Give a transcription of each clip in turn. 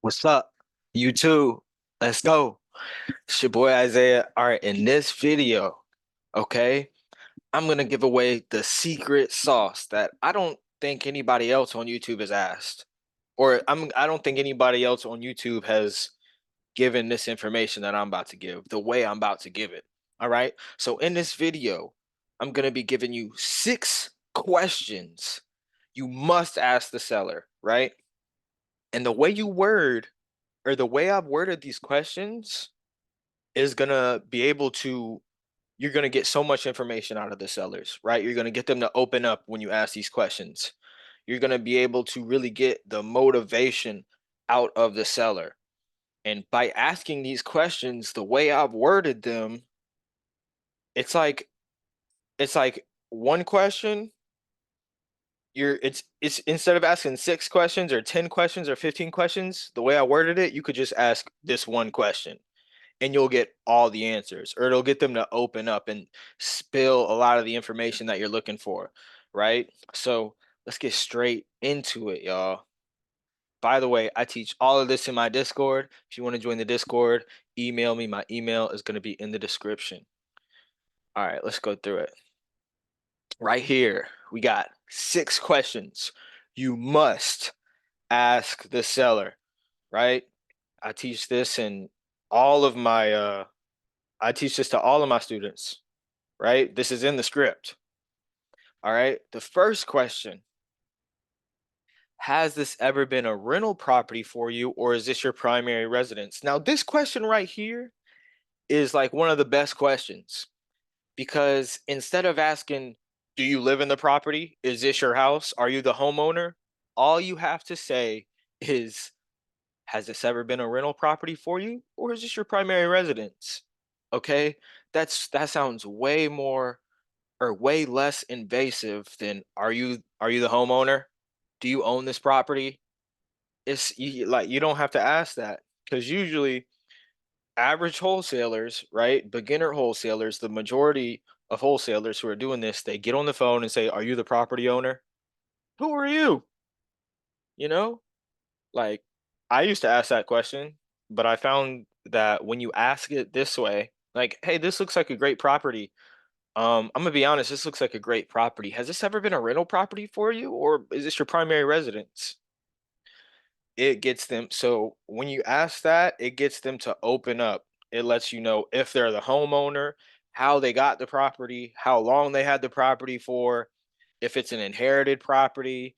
What's up? You too. Let's go. It's your boy Isaiah. All right, in this video, okay, I'm gonna give away the secret sauce that I don't think anybody else on YouTube has asked. I don't think anybody else on YouTube has given this information that I'm about to give, the way I'm about to give it. All right. So in this video, I'm gonna be giving you 6 questions you must ask the seller, right? And the way you word or the way I've worded these questions is gonna be able to you're gonna get so much information out of the sellers, right? You're gonna get them to open up when you ask these questions. You're gonna be able to really get the motivation out of the seller. And by asking these questions, the way I've worded them, it's like it's like one question, it's instead of asking 6 questions or 10 questions or 15 questions, the way I worded it, you could just ask this one question and you'll get all the answers, or it'll get them to open up and spill a lot of the information that you're looking for, right? So let's get straight into it, y'all. By the way, I teach all of this in my Discord. If you want to join the Discord, email me. My email is going to be in the description. All right, let's go through it. Right here, we got 6 questions you must ask the seller, right? I teach this in all of my I teach this to all of my students, right? This is in the script. All right. The first question: has this ever been a rental property for you, or is this your primary residence? Now, this question right here is like one of the best questions because instead of asking, do you live in the property? Is this your house? Are you the homeowner? All you have to say is, has this ever been a rental property for you, or is this your primary residence? Okay. That sounds way more or way less invasive than are you the homeowner? Do you own this property? Like you don't have to ask that because usually average wholesalers, right? Beginner wholesalers, the majority of wholesalers who are doing this, they get on the phone and say, "Are you the property owner? Who are you?" You know? Like I used to ask that question, but I found that when you ask it this way, like, "Hey, this looks like a great property. I'm gonna be honest, this looks like a great property. Has this ever been a rental property for you, or is this your primary residence?" It gets them, so when you ask that, it gets them to open up. It lets you know if they're the homeowner, how they got the property, how long they had the property for, if it's an inherited property,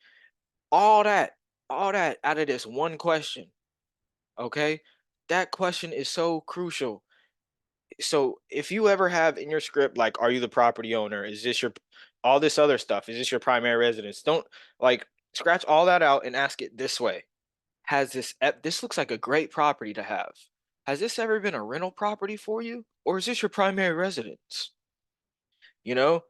all that, all that out of this one question. Okay. That question is so crucial. So if you ever have in your script like, are you the property owner, is this your all this other stuff, is this your primary residence, don't like scratch all that out and ask it this way: has this looks like a great property to have, has this ever been a rental property for you, or is this your primary residence? you know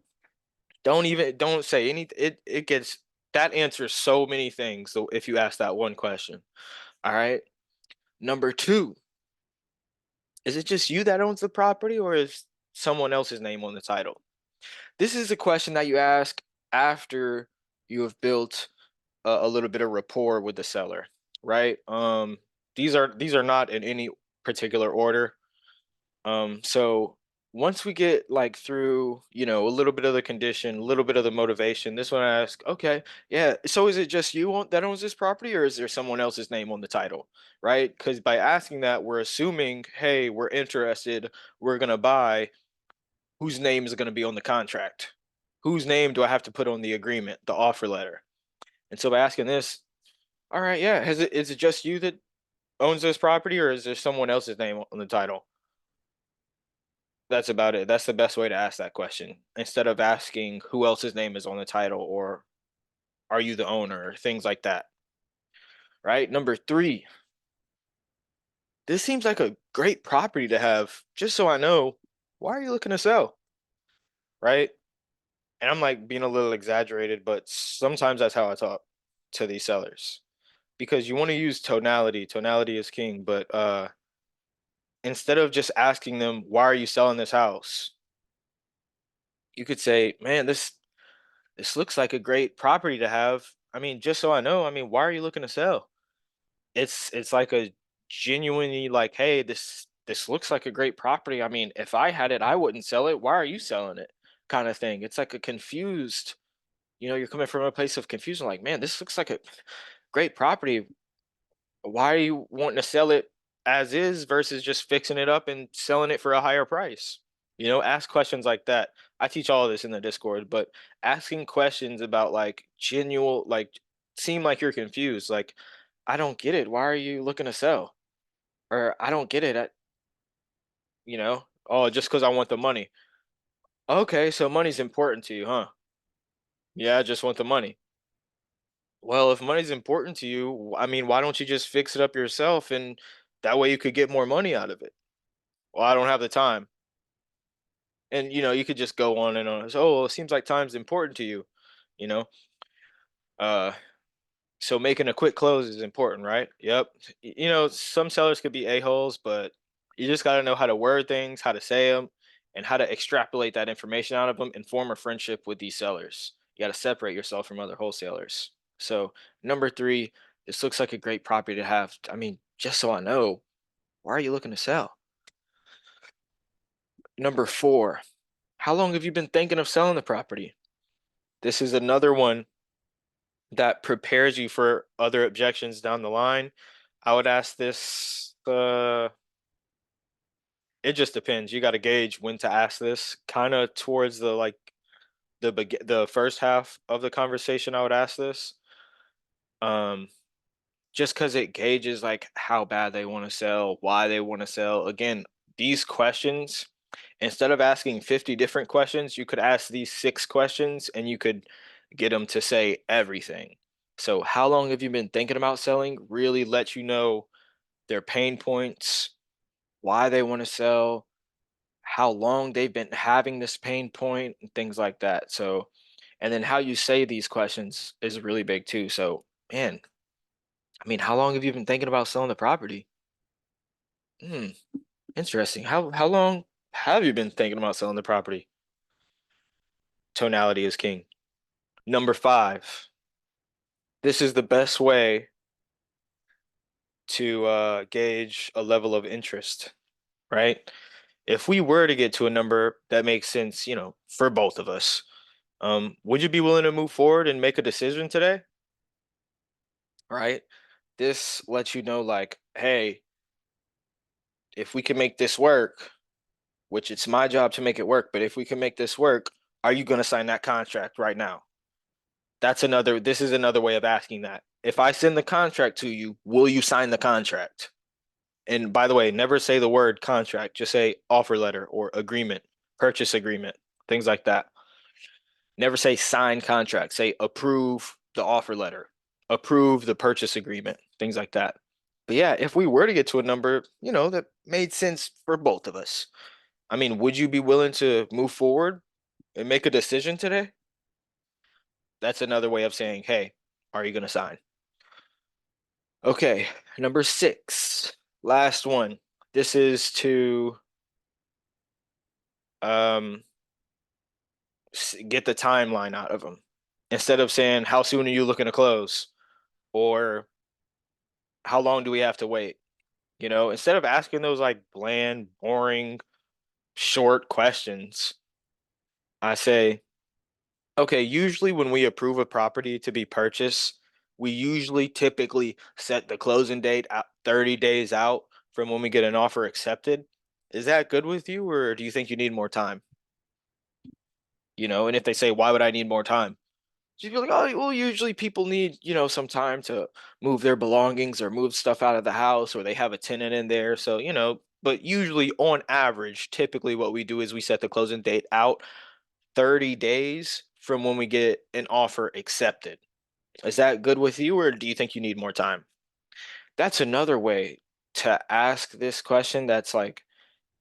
don't say any, it gets, that answers so many things. So if you ask that one question. All right. Number two: is it just you that owns the property, or is someone else's name on the title? This is a question that you ask after you have built a little bit of rapport with the seller, right? These are not in any particular order. So once we get like through, a little bit of the condition, a little bit of the motivation, this one I ask, okay, yeah. So is it just you that owns this property, or is there someone else's name on the title, right? Because by asking that, we're assuming, hey, we're interested, we're gonna buy. Whose name is going to be on the contract? Whose name do I have to put on the agreement, the offer letter? And so by asking this, all right, yeah, is it just you that owns this property, or is there someone else's name on the title? That's about it. That's the best way to ask that question instead of asking who else's name is on the title or are you the owner, or things like that. Right? Number three, this seems like a great property to have. Just so I know, why are you looking to sell? Right? And I'm like being a little exaggerated, but sometimes that's how I talk to these sellers because you want to use tonality. Tonality is king, but instead of just asking them, why are you selling this house? You could say, man, this looks like a great property to have. I mean, just so I know, I mean, why are you looking to sell? it's like a genuinely like, hey, this looks like a great property. I mean, if I had it, I wouldn't sell it. Why are you selling it? Kind of thing. It's like a confused, you're coming from a place of confusion, like, man, this looks like a great property. Why are you wanting to sell it as is versus just fixing it up and selling it for a higher price? Ask questions like that. I teach all of this in the Discord, but asking questions about like genuine, like, seem like you're confused. Like, I don't get it. Why are you looking to sell? Or I don't get it. Oh, just because I want the money. Okay, so money's important to you, huh? Yeah, I just want the money. Well, if money's important to you, I mean, why don't you just fix it up yourself and that way you could get more money out of it? Well, I don't have the time. And you could just go on and on. So, oh, it seems like time's important to you, you know? Uh so making a quick close is important, right? Yep. Some sellers could be a-holes, but you just got to know how to word things, how to say them, and how to extrapolate that information out of them and form a friendship with these sellers. You got to separate yourself from other wholesalers. So, number 3, this looks like a great property to have. I mean, just so I know, why are you looking to sell? Number 4, how long have you been thinking of selling the property? This is another one that prepares you for other objections down the line. I would ask this, it just depends. You got to gauge when to ask this. Kind of towards the first half of the conversation, I would ask this. Um, just because it gauges like how bad they want to sell, why they want to sell. Again, these questions, instead of asking 50 different questions, you could ask these 6 questions and you could get them to say everything. So, how long have you been thinking about selling? Really let you know their pain points, why they want to sell, how long they've been having this pain point, and things like that. So, and then how you say these questions is really big too. So, man, I mean, how long have you been thinking about selling the property? Hmm, interesting. How long have you been thinking about selling the property? Tonality is king. Number 5. This is the best way to gauge a level of interest, right? If we were to get to a number that makes sense, for both of us, would you be willing to move forward and make a decision today? Right? This lets you know, like, hey, if we can make this work, which it's my job to make it work, but if we can make this work, are you going to sign that contract right now? This is another way of asking that. If I send the contract to you, will you sign the contract? And by the way, never say the word contract, just say offer letter or agreement, purchase agreement, things like that. Never say sign contract, say approve the offer letter, approve the purchase agreement, things like that. But yeah, if we were to get to a number, that made sense for both of us, I mean, would you be willing to move forward and make a decision today? That's another way of saying, hey, are you going to sign? Okay, number 6, last one. This is to um, get the timeline out of them. Instead of saying, how soon are you looking to close? Or how long do we have to wait? Instead of asking those like bland, boring, short questions, I say, okay, usually when we approve a property to be purchased, we usually typically set the closing date at 30 days out from when we get an offer accepted. Is that good with you, or do you think you need more time? And if they say, why would I need more time? Just be like, oh, well, usually people need, some time to move their belongings or move stuff out of the house, or they have a tenant in there. So, but usually on average, typically what we do is we set the closing date out 30 days from when we get an offer accepted. Is that good with you, or do you think you need more time? That's another way to ask this question that's like,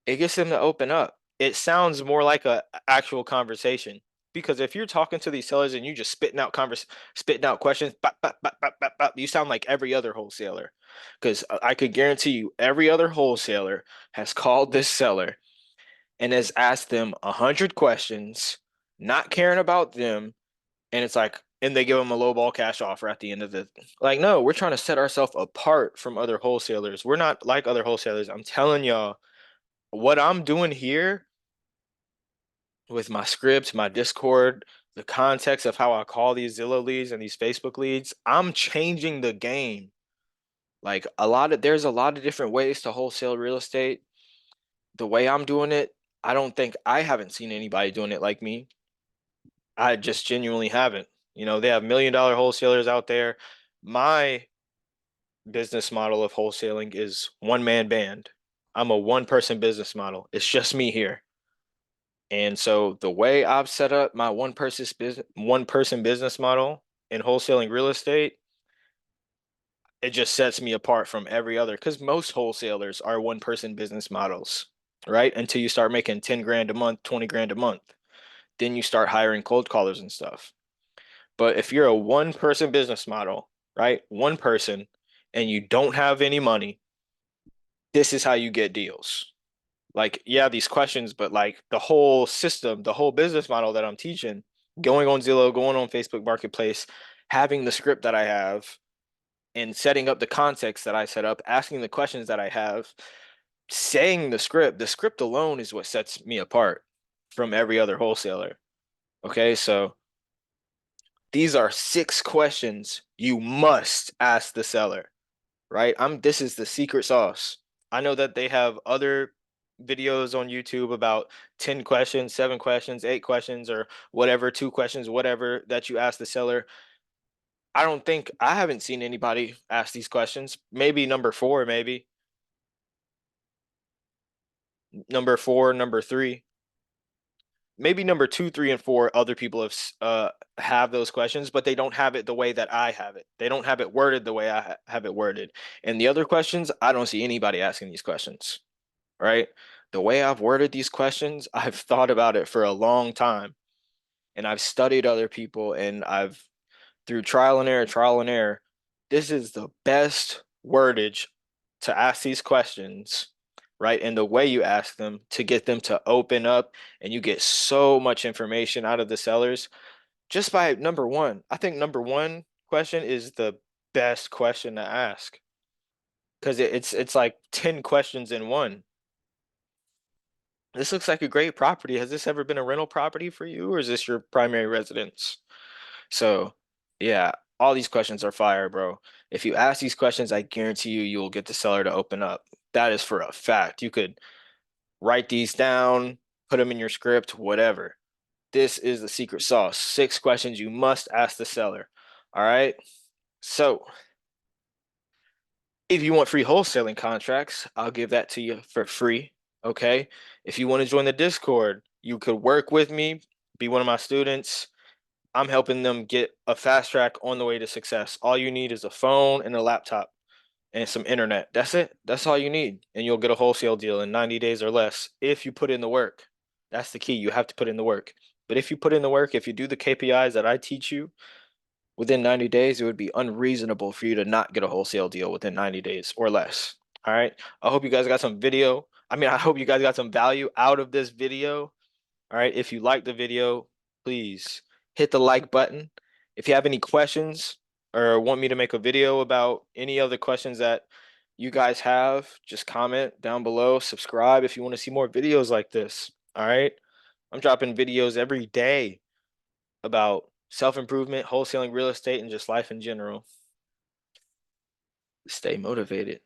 it gets them to open up. It sounds more like a actual conversation, because if you're talking to these sellers and you just spitting out questions, bop, bop, bop, bop, bop, bop, you sound like every other wholesaler. Because I could guarantee you, every other wholesaler has called this seller and has asked them 100 questions, not caring about them, and it's like, and they give them a low ball cash offer at the end of it. Like, no, we're trying to set ourselves apart from other wholesalers. We're not like other wholesalers. I'm telling y'all, what I'm doing here with my script, my Discord, the context of how I call these Zillow leads and these Facebook leads, I'm changing the game. Like there's a lot of different ways to wholesale real estate. The way I'm doing it, I haven't seen anybody doing it like me. I just genuinely haven't. You know, they have $1 million wholesalers out there. My business model of wholesaling is one man band. I'm a one person business model. It's just me here. And so the way I've set up my one person business model in wholesaling real estate, it just sets me apart from every other because most wholesalers are one person business models, right? Until you start making 10 grand a month, 20 grand a month. Then you start hiring cold callers and stuff. But if you're a one person business model, right? One person and you don't have any money, this is how you get deals. Like, yeah, these questions, but like the whole system, the whole business model that I'm teaching, going on Zillow, going on Facebook Marketplace, having the script that I have, and setting up the context that I set up, asking the questions that I have, saying the script alone is what sets me apart from every other wholesaler. Okay, so these are 6 questions you must ask the seller, right? This is the secret sauce. I know that they have other videos on YouTube about 10 questions, 7 questions, 8 questions, or whatever, 2 questions, whatever that you ask the seller. I haven't seen anybody ask these questions. Maybe number 4, maybe. Number 4, number 3. Maybe number 2, 3, and 4, other people have those questions, but they don't have it the way that I have it. They don't have it worded the way I have it worded. And the other questions, I don't see anybody asking these questions, right? The way I've worded these questions, I've thought about it for a long time, and I've studied other people, and I've through trial and error, this is the best wordage to ask these questions, right? And the way you ask them to get them to open up, and you get so much information out of the sellers just by number one. I think number one question is the best question to ask because it's like 10 questions in one. This looks like a great property. Has this ever been a rental property for you, or is this your primary residence? So, yeah, all these questions are fire, bro. If you ask these questions, I guarantee you will get the seller to open up. That is for a fact. You could write these down, put them in your script, whatever. This is the secret sauce. 6 questions you must ask the seller. All right. So, if you want free wholesaling contracts, I'll give that to you for free. Okay. If you want to join the Discord, you could work with me, be one of my students. I'm helping them get a fast track on the way to success. All you need is a phone and a laptop and some internet. That's it. That's all you need. And you'll get a wholesale deal in 90 days or less if you put in the work. That's the key. You have to put in the work. But if you put in the work, if you do the KPIs that I teach you within 90 days, it would be unreasonable for you to not get a wholesale deal within 90 days or less. All right. I hope you guys got some video. I hope you guys got some value out of this video. All right. If you like the video, please hit the like button. If you have any questions or want me to make a video about any of the questions that you guys have, just comment down below. Subscribe if you want to see more videos like this. All right. I'm dropping videos every day about self-improvement, wholesaling real estate, and just life in general. Stay motivated.